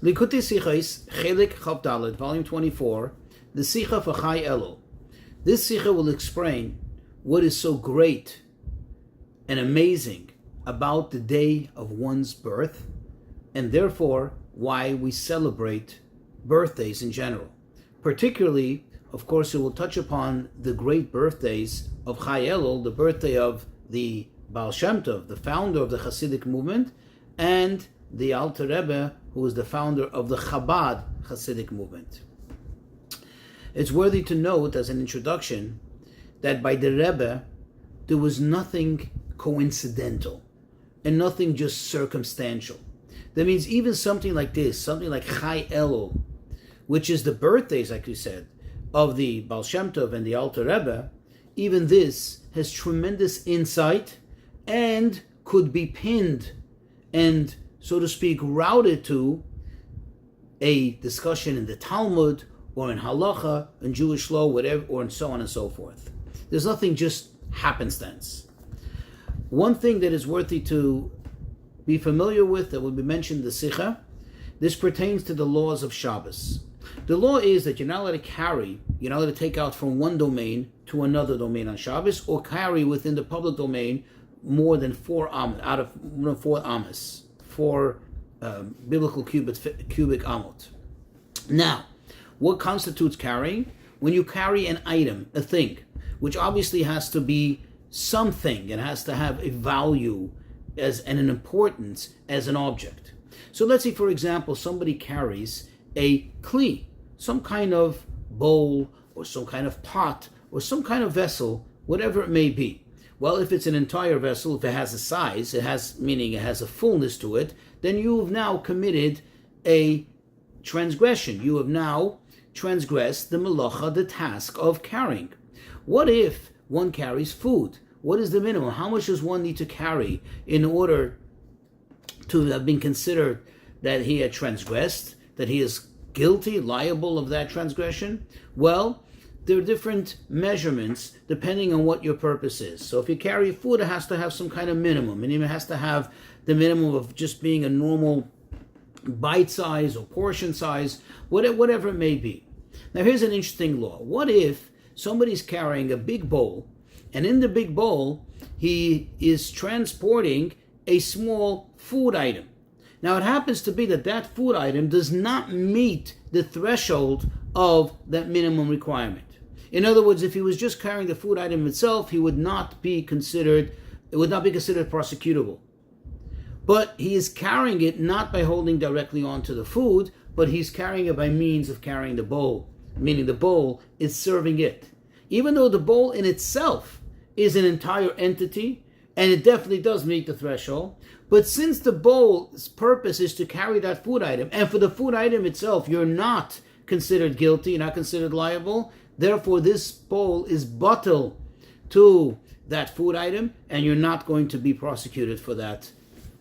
Likutei Sichos, Chelik Chav Dalet, Volume 24, the Sicha for Chai Elul. This Sicha will explain what is so great and amazing about the day of one's birth, and therefore why we celebrate birthdays in general. Particularly, of course, it will touch upon the great birthdays of Chai Elul, the birthday of the Baal Shem Tov, the founder of the Hasidic movement, and the Alter Rebbe, who is the founder of the Chabad Hasidic movement. It's worthy to note as an introduction that by the Rebbe, there was nothing coincidental and nothing just circumstantial. That means even something like this, something like Chai Elul, which is the birthdays, like we said, of the Baal Shem Tov and the Alter Rebbe, even this has tremendous insight and could be pinned and, so to speak, routed to a discussion in the Talmud or in Halacha, in Jewish law, whatever, or and so on and so forth. There's nothing just happenstance. One thing that is worthy to be familiar with that will be mentioned in the Sicha, this pertains to the laws of Shabbos. The law is that you're not allowed to carry, you're not allowed to take out from one domain to another domain on Shabbos, or carry within the public domain more than 4 amas, 4 biblical cubic amot. Now, what constitutes carrying? When you carry an item, a thing, which obviously has to be something and has to have a value and an importance as an object. So let's say, for example, somebody carries a kli, some kind of bowl or some kind of pot or some kind of vessel, whatever it may be. Well, if it's an entire vessel, if it has a size, meaning it has a fullness to it, then you have now committed a transgression. You have now transgressed the melacha, the task of carrying. What if one carries food? What is the minimum? How much does one need to carry in order to have been considered that he had transgressed, that he is guilty, liable of that transgression? Well, there are different measurements depending on what your purpose is. So if you carry food, it has to have some kind of minimum, and it has to have the minimum of just being a normal bite size or portion size, whatever it may be. Now here's an interesting law. What if somebody's carrying a big bowl, and in the big bowl he is transporting a small food item? Now it happens to be that food item does not meet the threshold of that minimum requirement. In other words, if he was just carrying the food item itself, it would not be considered prosecutable. But he is carrying it not by holding directly onto the food, but he's carrying it by means of carrying the bowl, meaning the bowl is serving it. Even though the bowl in itself is an entire entity, and it definitely does meet the threshold, but since the bowl's purpose is to carry that food item, and for the food item itself, you're not considered guilty, you're not considered liable, therefore this bowl is batel to that food item, and you're not going to be prosecuted for that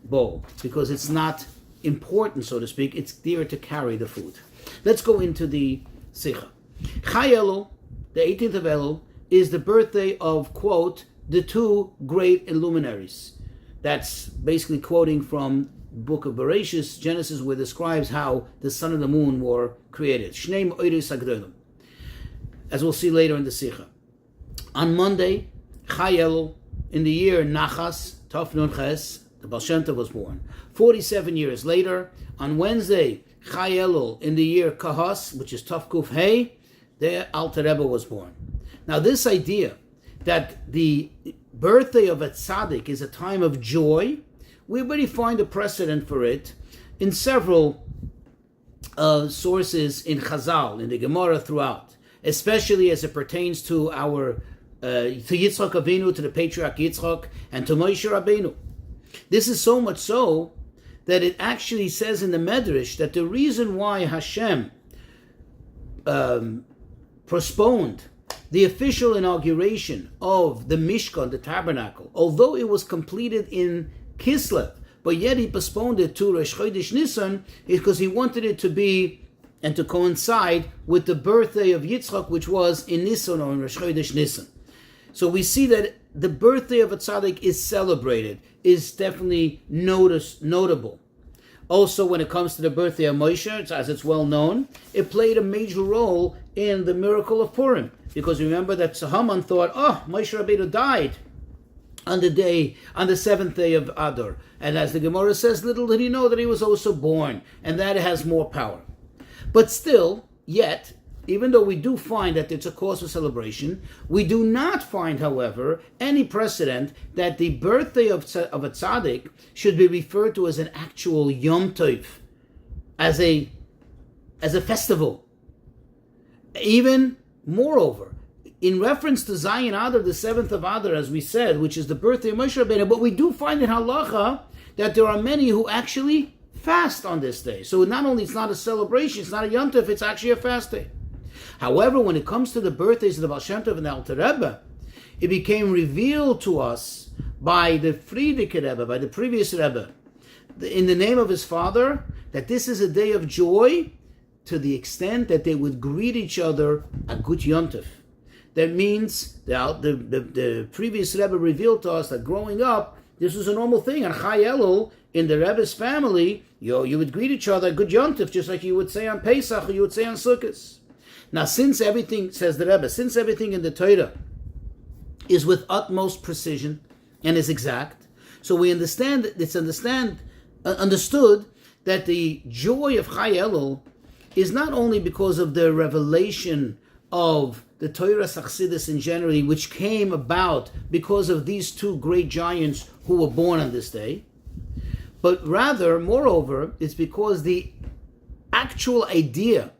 bowl, because it's not important, so to speak, it's there to carry the food. Let's go into the Sicha. Chai Elul, the 18th of Elul, is the birthday of, quote, the 2 great illuminaries. That's basically quoting from the book of Bereshis, Genesis, where it describes how the sun and the moon were created. Shneim Oiris Agdolim. As we'll see later in the Sicha. On Monday, Chai Elul, in the year Nachas, Tov Nun Ches, the Baal Shem Tov was born. 47 years later, on Wednesday, Chai Elul, in the year Kahas, which is Tov Kuf Hey, the Alter Rebbe was born. Now this idea that the birthday of a tzaddik is a time of joy, we already find a precedent for it in several sources in Chazal, in the Gemara throughout, especially as it pertains to our to Yitzchak Avinu, to the patriarch Yitzchak, and to Moshe Rabbeinu. This is so much so that it actually says in the Medrash that the reason why Hashem postponed the official inauguration of the Mishkan, the tabernacle, although it was completed in Kislev, but yet he postponed it to Rosh Chodesh Nisan, is because he wanted it to be and to coincide with the birthday of Yitzchak, which was in Nisan or in Rosh Chodesh Nisan. So we see that the birthday of a tzaddik is celebrated, is definitely notable. Also, when it comes to the birthday of Moshe, as it's well known, it played a major role in the miracle of Purim. Because remember that Haman thought, Moshe Rabbeinu died on the seventh day of Adar. And as the Gemara says, little did he know that he was also born, and that has more power. But still, yet, even though we do find that it's a cause for celebration, we do not find, however, any precedent that the birthday of a tzaddik should be referred to as an actual Yom Tov, as a festival. Even moreover, in reference to Zayin Adar, the 7th of Adar, as we said, which is the birthday of Moshe Rabbeinu, but we do find in halacha that there are many who actually fast on this day. So not only it's not a celebration, it's not a Yom Tov, it's actually a fast day. However, when it comes to the birthdays of the Baal Shem Tov and the Alter Rebbe, it became revealed to us by the Frierdiker Rebbe, by the previous Rebbe, in the name of his father, that this is a day of joy to the extent that they would greet each other a good Yom Tov. That means the previous Rebbe revealed to us that growing up, this was a normal thing. On Chai Elul, in the Rebbe's family, you would greet each other a good Yom Tov, just like you would say on Pesach or you would say on Sukkot. Now, since everything, says the Rebbe, since everything in the Torah is with utmost precision and is exact, so we understood that the joy of Chai Elul is not only because of the revelation of the Torah Chassidus in general, which came about because of these two great giants who were born on this day, but rather, moreover, it's because the actual idea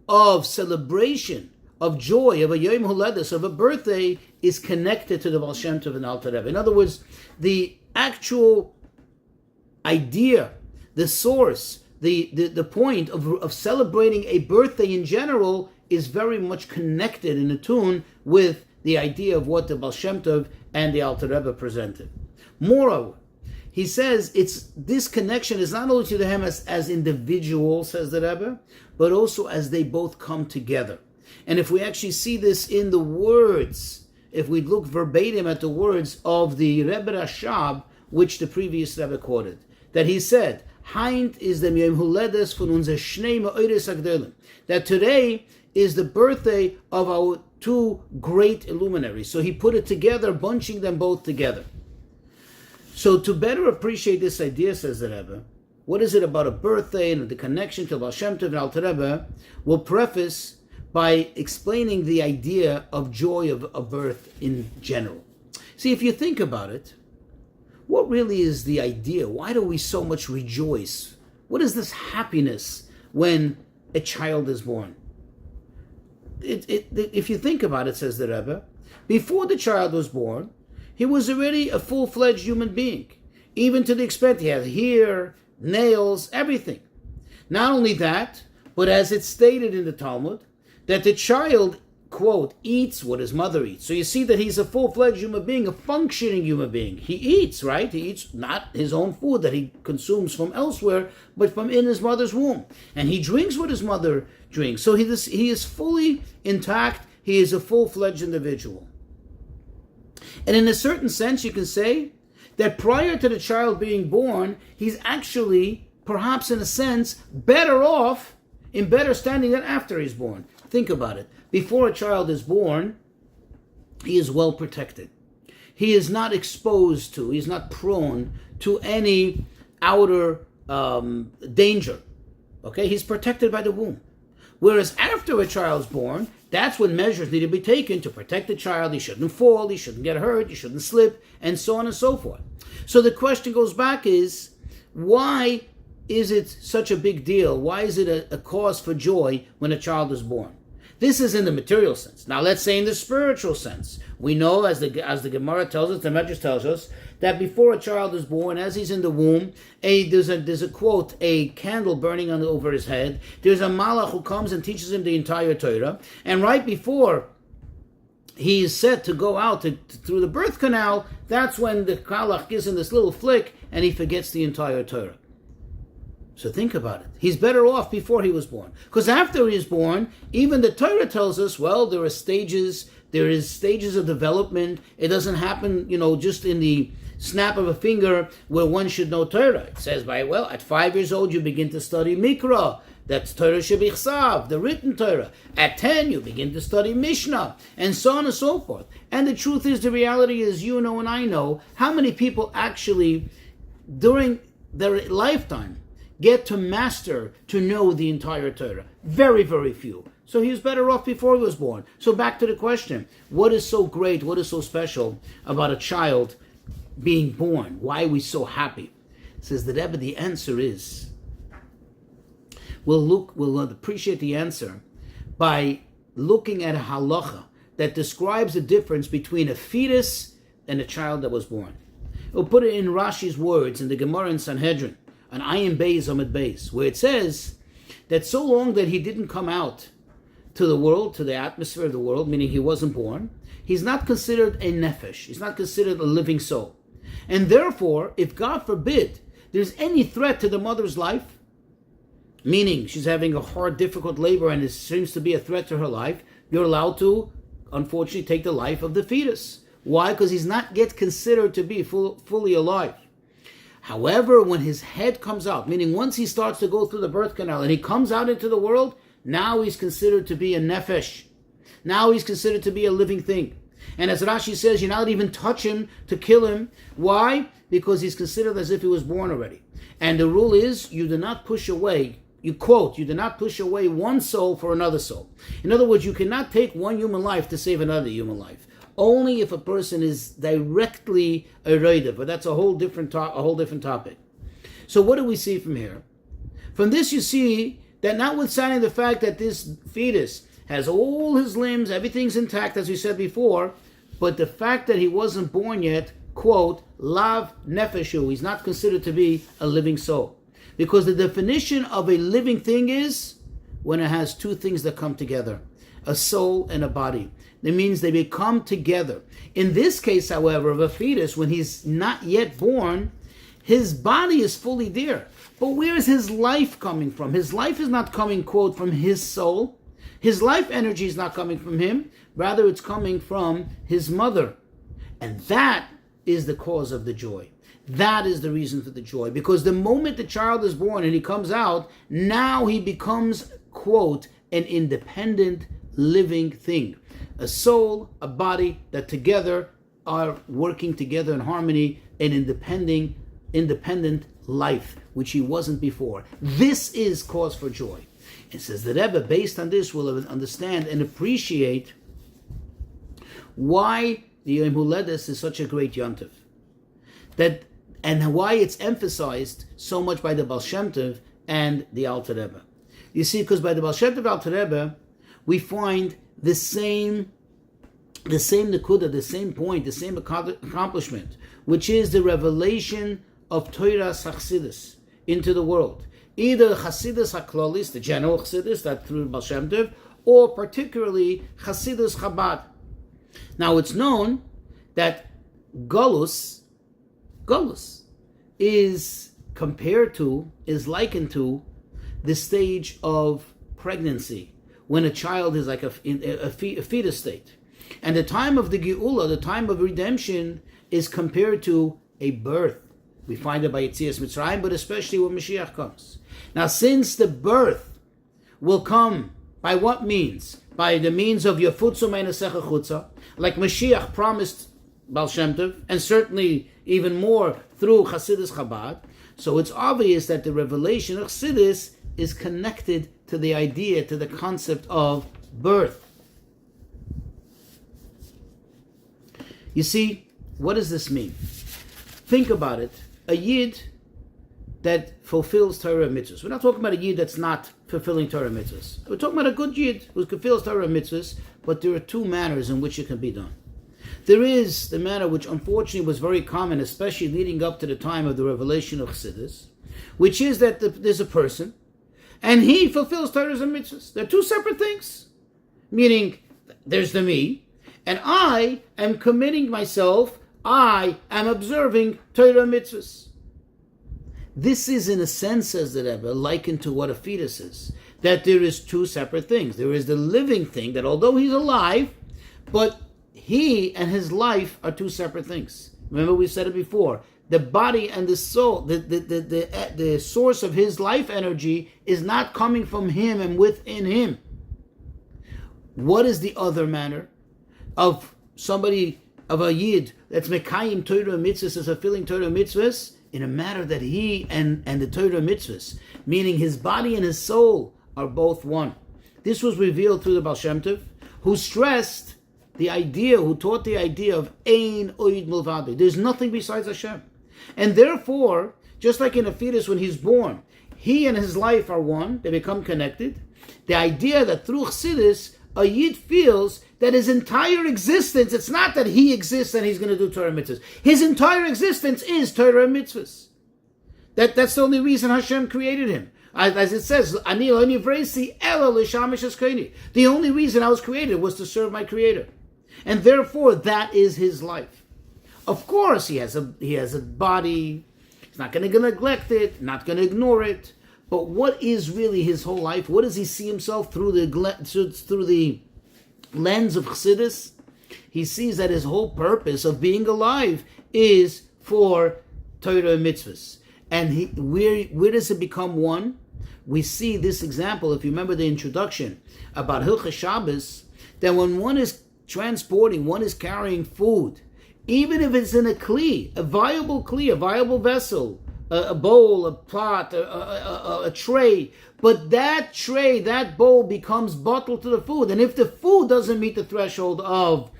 of celebration, of joy, of a Yom Holedes, of a birthday, is connected to the Baal Shem Tov and Alter Rebbe. In other words, the actual idea, the source, the point of celebrating a birthday in general is very much connected in tune with the idea of what the Baal Shem Tov and the Alter Rebbe presented. Moreover, he says this connection is not only to them as individuals, says the Rebbe, but also as they both come together. And if we actually see this in the words, if we look verbatim at the words of the Rebbe Rashab, which the previous Rebbe quoted, that he said, Heint is the Yom Huledes von unser Shnei Me'ores HaGdolim, that today is the birthday of our two great luminaries. So he put it together, bunching them both together. So to better appreciate this idea, says the Rebbe, what is it about a birthday and the connection to Baal Shem Tov and Alter Rebbe, we'll preface by explaining the idea of joy of a birth in general. See, if you think about it, what really is the idea? Why do we so much rejoice? What is this happiness when a child is born? If you think about it, says the Rebbe, before the child was born, he was already a full-fledged human being, even to the extent he had hair, nails, everything. Not only that, but as it's stated in the Talmud, that the child, quote, eats what his mother eats. So you see that he's a full-fledged human being, a functioning human being. He eats, right? He eats not his own food that he consumes from elsewhere, but from in his mother's womb. And he drinks what his mother drinks. So he is fully intact. He is a full-fledged individual. And in a certain sense, you can say that prior to the child being born, he's actually, perhaps in a sense, better off, in better standing than after he's born. Think about it. Before a child is born, he is well protected. He is not exposed to, he is not prone to any outer danger. Okay, he's protected by the womb. Whereas after a child's born, that's when measures need to be taken to protect the child. He shouldn't fall, he shouldn't get hurt, he shouldn't slip, and so on and so forth. So the question goes back is, why is it such a big deal? Why is it a cause for joy when a child is born? This is in the material sense. Now let's say in the spiritual sense. We know, as the Gemara tells us, the Medrash tells us, that before a child is born, as he's in the womb, there's a quote, a candle burning over his head. There's a malach who comes and teaches him the entire Torah. And right before he is set to go out through the birth canal, that's when the malach gives him this little flick and he forgets the entire Torah. So think about it. He's better off before he was born. Because after he is born, even the Torah tells us, well, there are stages There is stages of development. It doesn't happen, just in the snap of a finger where one should know Torah. It says, at 5 years old, you begin to study Mikra. That's Torah Shebichsav, the written Torah. At 10, you begin to study Mishnah, and so on and so forth. And the truth is, the reality is, you know and I know, how many people actually, during their lifetime, get to master, to know the entire Torah. Very, very few. So he was better off before he was born. So back to the question, what is so great, what is so special about a child being born? Why are we so happy? Says the Rebbe, the answer is, we'll appreciate the answer by looking at a halacha that describes the difference between a fetus and a child that was born. We'll put it in Rashi's words in the Gemara in Sanhedrin, on Ayin Beis Amud Beis, where it says that so long that he didn't come out to the world, to the atmosphere of the world, meaning he wasn't born, he's not considered a nefesh, he's not considered a living soul. And therefore, if God forbid there's any threat to the mother's life, meaning she's having a hard, difficult labor and it seems to be a threat to her life, you're allowed to, unfortunately, take the life of the fetus. Why? Because he's not yet considered to be fully alive. However, when his head comes out, meaning once he starts to go through the birth canal and he comes out into the world, now he's considered to be a nefesh. Now he's considered to be a living thing. And as Rashi says, you're not even touch him to kill him. Why? Because he's considered as if he was born already. And the rule is, you do not push away, you do not push away one soul for another soul. In other words, you cannot take one human life to save another human life. Only if a person is directly eroded, but that's a whole different topic. So what do we see from here? From this you see that notwithstanding the fact that this fetus has all his limbs, everything's intact, as we said before, but the fact that he wasn't born yet, quote, lav nefeshu, he's not considered to be a living soul. Because the definition of a living thing is when it has two things that come together, a soul and a body. That means they become together. In this case, however, of a fetus, when he's not yet born, his body is fully there. But where is his life coming from? His life is not coming, quote, from his soul. His life energy is not coming from him. Rather, it's coming from his mother. And that is the cause of the joy. That is the reason for the joy. Because the moment the child is born and he comes out, now he becomes, quote, an independent living thing. A soul, a body that together are working together in harmony, an independent life, which he wasn't before. This is cause for joy. It says the Rebbe, based on this, will understand and appreciate why the Yom Huledes is such a great yontif. And why it's emphasized so much by the Baal Shem Tov and the Alter Rebbe. You see, because by the Baal Shem Tov Alter Rebbe, we find the same nekuda, the same point, the same accomplishment, which is the revelation of Torah Chassidus into the world. Either Chassidus HaKlolis, the general Chassidus, that through Baal Shem Tov, or particularly Chassidus Chabad. Now it's known that Golus is likened to the stage of pregnancy, when a child is like a fetus state. And the time of the Geula, the time of redemption, is compared to a birth. We find it by Yetzias Mitzrayim, but especially when Mashiach comes. Now, since the birth will come by what means? By the means of Yafutzu Meinasecha Chutza, like Mashiach promised Baal Shem Tov, and certainly even more through Chassidus Chabad. So it's obvious that the revelation of Chassidus is connected to the idea, to the concept of birth. You see, what does this mean? Think about it. A Yid that fulfills Torah mitzvahs. We're not talking about a Yid that's not fulfilling Torah mitzvahs. We're talking about a good Yid who fulfills Torah mitzvahs, but there are two manners in which it can be done. There is the manner which unfortunately was very common, especially leading up to the time of the revelation of Chassidus, which is that there's a person, and he fulfills Torahs and mitzvahs. They're two separate things. Meaning, there's the me, and I am committing myself, I am observing Torah and mitzvahs. This is, in a sense, says the Rebbe, likened to what a fetus is. That there is two separate things. There is the living thing, that although he's alive, But he and his life are two separate things. Remember, we said it before. The body and the soul, the source of his life energy is not coming from him and within him. What is the other manner of somebody, of a yid that's mekayim Torah mitzvahs, is fulfilling Torah mitzvahs in a manner that he and the Torah mitzvahs, meaning his body and his soul, are both one. This was revealed through the Baal Shem Tov, who stressed the idea, who taught the idea of Ein Oid Milvado. There's nothing besides Hashem. And therefore, just like in a fetus when he's born, he and his life are one, they become connected. The idea that through Chassidus, a Yid feels that his entire existence, it's not that he exists and he's going to do Torah mitzvahs. His entire existence is Torah mitzvahs. That's the only reason Hashem created him. As it says, the only reason I was created was to serve my Creator. And therefore, that is his life. Of course, he has a body. He's not going to neglect it, not going to ignore it. But what is really his whole life? What does he see himself through the lens of Chassidus? He sees that his whole purpose of being alive is for Torah mitzvahs. And where does it become one? We see this example, if you remember the introduction about Hilchas Shabbos, that when one is transporting, one is carrying food, even if it's in a kli, a viable vessel, a bowl, a pot, a tray, but that tray, that bowl becomes bottled to the food. And if the food doesn't meet the threshold of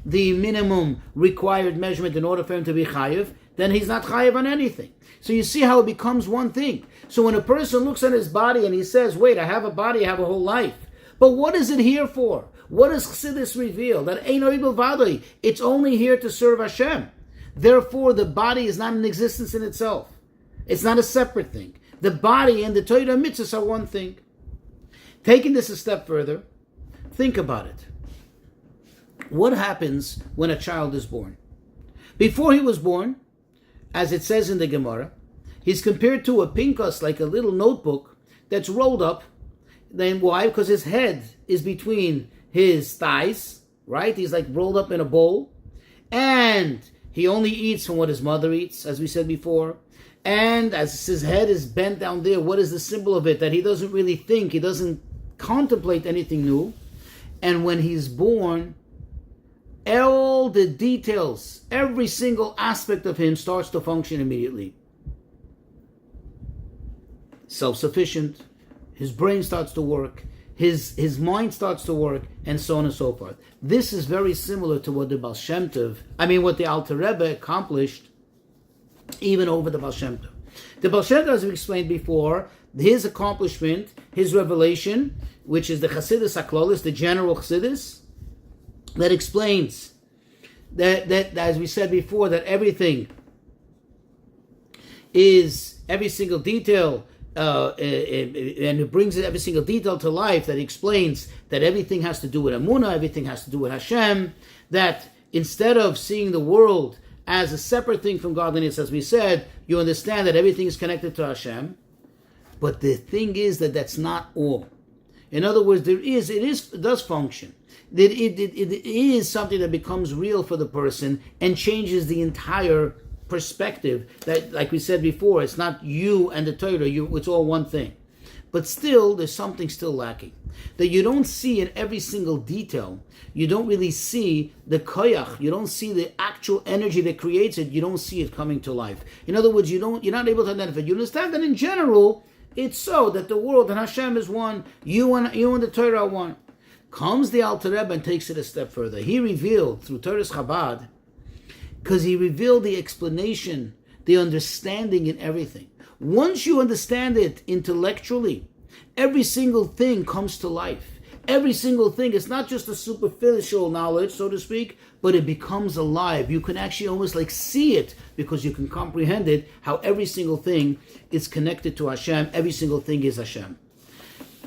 the minimum required measurement in order for him to be chayiv, then he's not chayiv on anything. So you see how it becomes one thing. So when a person looks at his body and he says, wait, I have a body, I have a whole life. But what is it here for? What does Chassidus reveal? That Ein Oid Milvado, it's only here to serve Hashem. Therefore, the body is not an existence in itself. It's not a separate thing. The body and the Torah mitzvahs are one thing. Taking this a step further, think about it. What happens when a child is born? Before he was born, as it says in the Gemara, he's compared to a pinkas, like a little notebook that's rolled up. Then why? Because his head is between his thighs, right? He's like rolled up in a bowl. And he only eats from what his mother eats, as we said before. And as his head is bent down there, what is the symbol of it? That he doesn't really think, he doesn't contemplate anything new. And when he's born, all the details, every single aspect of him starts to function immediately. Self-sufficient, his brain starts to work, his mind starts to work, and so on and so forth. This is very similar to what the Baal Shem Tov, what the Alter Rebbe accomplished even over the Baal Shem Tov. The Baal Shem Tov, as we explained before, his accomplishment, his revelation, which is the Chassidus HaKlolis, the general Chassidus, that explains that, as we said before, that everything is, every single detail, and it brings every single detail to life, that explains that everything has to do with Amunah, everything has to do with Hashem, that instead of seeing the world as a separate thing from godliness, as we said, you understand that everything is connected to Hashem. But the thing is that that's not all. In other words, it does function. It is something that becomes real for the person and changes the entire perspective. That, like we said before, it's not you and the Torah, it's all one thing. But still, there's something still lacking. That you don't see in every single detail. You don't really see the koyach. You don't see the actual energy that creates it. You don't see it coming to life. In other words, you're not able to identify. You understand that in general, it's so that the world and Hashem is one. You and the Torah are one. Comes the Alter Rebbe and takes it a step further. He revealed through Torah's Chabad, because he revealed the explanation, the understanding in everything. Once you understand it intellectually, every single thing comes to life. Every single thing, it's not just a superficial knowledge, so to speak, but it becomes alive. You can actually almost like see it because you can comprehend it, how every single thing is connected to Hashem. Every single thing is Hashem.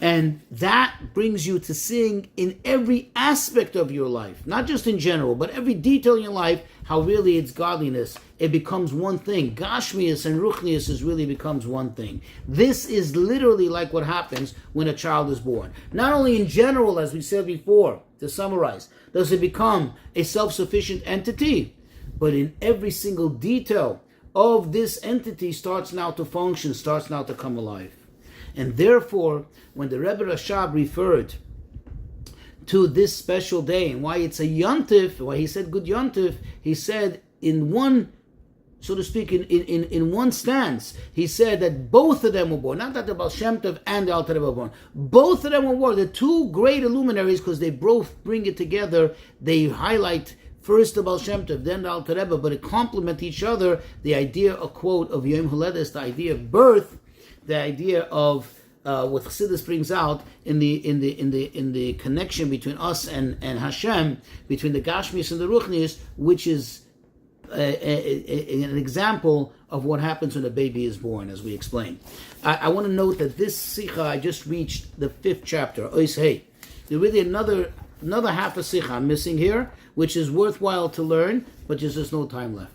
And that brings you to seeing in every aspect of your life, not just in general, but every detail in your life, how really it's godliness. it becomes one thing. Gashmius and Ruchnius really becomes one thing. This is literally like what happens when a child is born. Not only in general, as we said before, to summarize, does it become a self-sufficient entity, but in every single detail of this entity starts now to function, starts now to come alive. And therefore, when the Rebbe Rashab referred to this special day and why it's a yontif, why he said good yontif, he said in one, so to speak, in one stance, he said that both of them were born. Not that the Baal Shem Tov and the Alter Rebbe were born. Both of them were born. The two great luminaries, because they both bring it together. They highlight first the Baal Shem Tov, then the Alter Rebbe, but it complement each other. The idea, a quote of Yom Holedes, the idea of birth, the idea of what Chassidus brings out in the connection between us and Hashem, between the Gashmius and the Ruchnius, which is an example of what happens when a baby is born, as we explained. I want to note that this Sicha, I just reached the 5th chapter, Ois Hey. There's really another half a Sicha I'm missing here, which is worthwhile to learn, but there's just no time left.